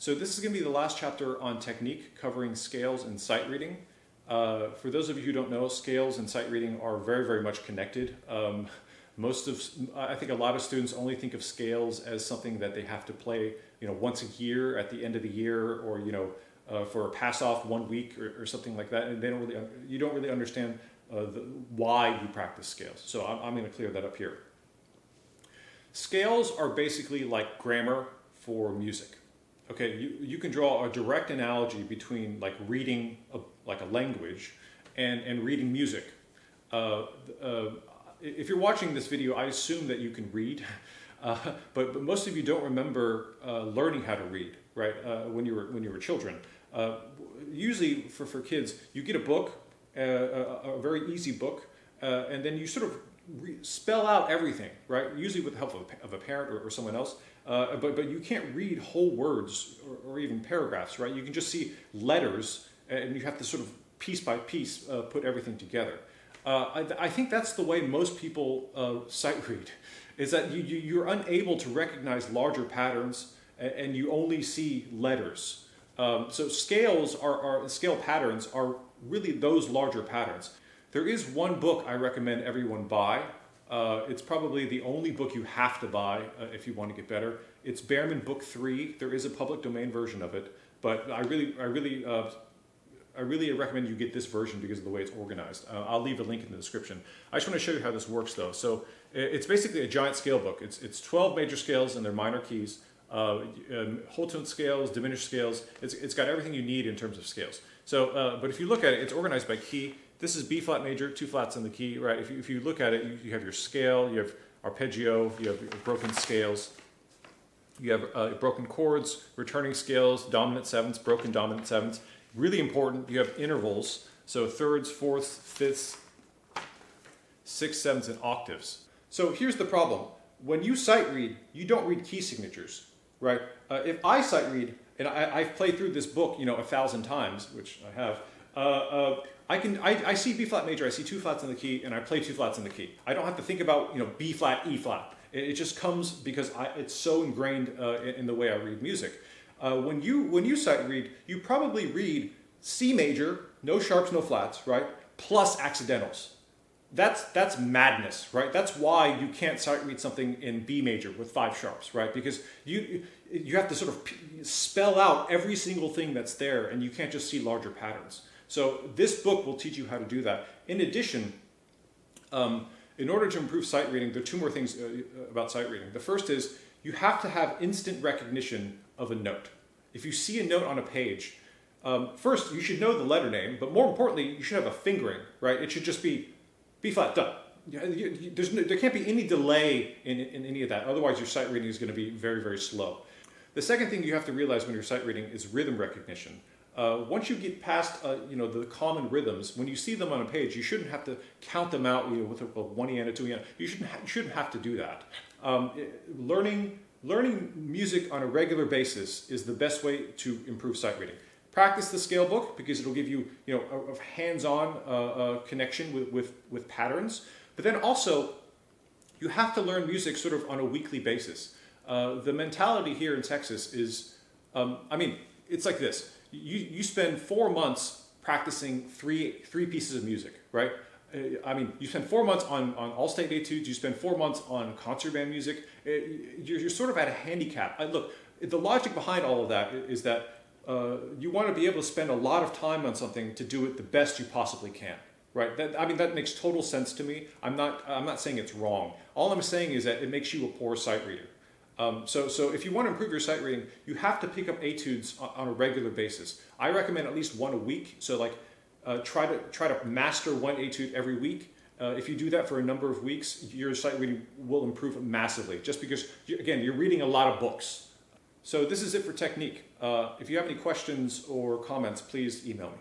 So this is going to be the last chapter on technique covering scales and sight reading. For those of you who don't know, scales and sight reading are very, very much connected. I think a lot of students only think of scales as something that they have to play, once a year at the end of the year, or for a pass-off 1 week or something like that, and you don't really understand why you practice scales. So I'm going to clear that up here. Scales are basically like grammar for music. Okay, you can draw a direct analogy between like reading like a language and reading music. If you're watching this video, I assume that you can read, but most of you don't remember learning how to read, right? When you were children. Usually for kids, you get a book, a very easy book, and then you sort of spell out everything, right? Usually with the help of a parent or someone else. But you can't read whole words or even paragraphs, right? You can just see letters, and you have to sort of piece by piece put everything together. I think that's the way most people sight read, is that you're unable to recognize larger patterns, and you only see letters. So scale patterns are really those larger patterns. There is one book I recommend everyone buy. It's probably the only book you have to buy if you want to get better. It's Behrman Book 3. There is a public domain version of it, but I really recommend you get this version because of the way it's organized. I'll leave a link in the description. I just want to show you how this works though. So it's basically a giant scale book. It's 12 major scales and their minor keys, whole tone scales, diminished scales. It's got everything you need in terms of scales. So, but if you look at it, it's organized by key. This is B flat major, 2 flats in the key, right? If you look at it, you have your scale, you have arpeggio, you have broken scales, you have broken chords, returning scales, dominant sevenths, broken dominant sevenths. Really important, you have intervals, so thirds, fourths, fifths, sixths, sevenths, and octaves. So here's the problem. When you sight read, you don't read key signatures, right? If I sight read, and I've played through this book, 1,000 times, which I have, I see B flat major, I see 2 flats in the key, and I play 2 flats in the key. I don't have to think about B flat, E flat. It just comes because it's so ingrained in the way I read music. When you sight read, you probably read C major, no sharps, no flats, right? Plus accidentals. That's madness, right? That's why you can't sight read something in B major with 5 sharps, right? Because you have to sort of spell out every single thing that's there, and you can't just see larger patterns. So this book will teach you how to do that. In addition, in order to improve sight reading, there are 2 more things about sight reading. The first is you have to have instant recognition of a note. If you see a note on a page, first you should know the letter name, but more importantly, you should have a fingering, right? It should just be B flat, done. There can't be any delay in any of that. Otherwise, your sight reading is going to be very, very slow. The second thing you have to realize when you're sight reading is rhythm recognition. Once you get past the common rhythms, when you see them on a page, you shouldn't have to count them out with a 1 e and a 2 e. You shouldn't have to do that. Learning music on a regular basis is the best way to improve sight reading. Practice the scale book because it'll give you a hands-on connection with patterns. But then also, you have to learn music sort of on a weekly basis. The mentality here in Texas is, it's like this. You spend 4 months practicing three pieces of music, right? You spend 4 months on all-state etudes, you spend 4 months on concert band music. You're sort of at a handicap. Look, the logic behind all of that is that you want to be able to spend a lot of time on something to do it the best you possibly can, right? That makes total sense to me. I'm not saying it's wrong. All I'm saying is that it makes you a poor sight reader. So if you want to improve your sight reading, you have to pick up etudes on a regular basis. I recommend at least 1 a week. So try to master 1 etude every week. If you do that for a number of weeks, your sight reading will improve massively. Just because you're reading a lot of books. So this is it for technique. If you have any questions or comments, please email me.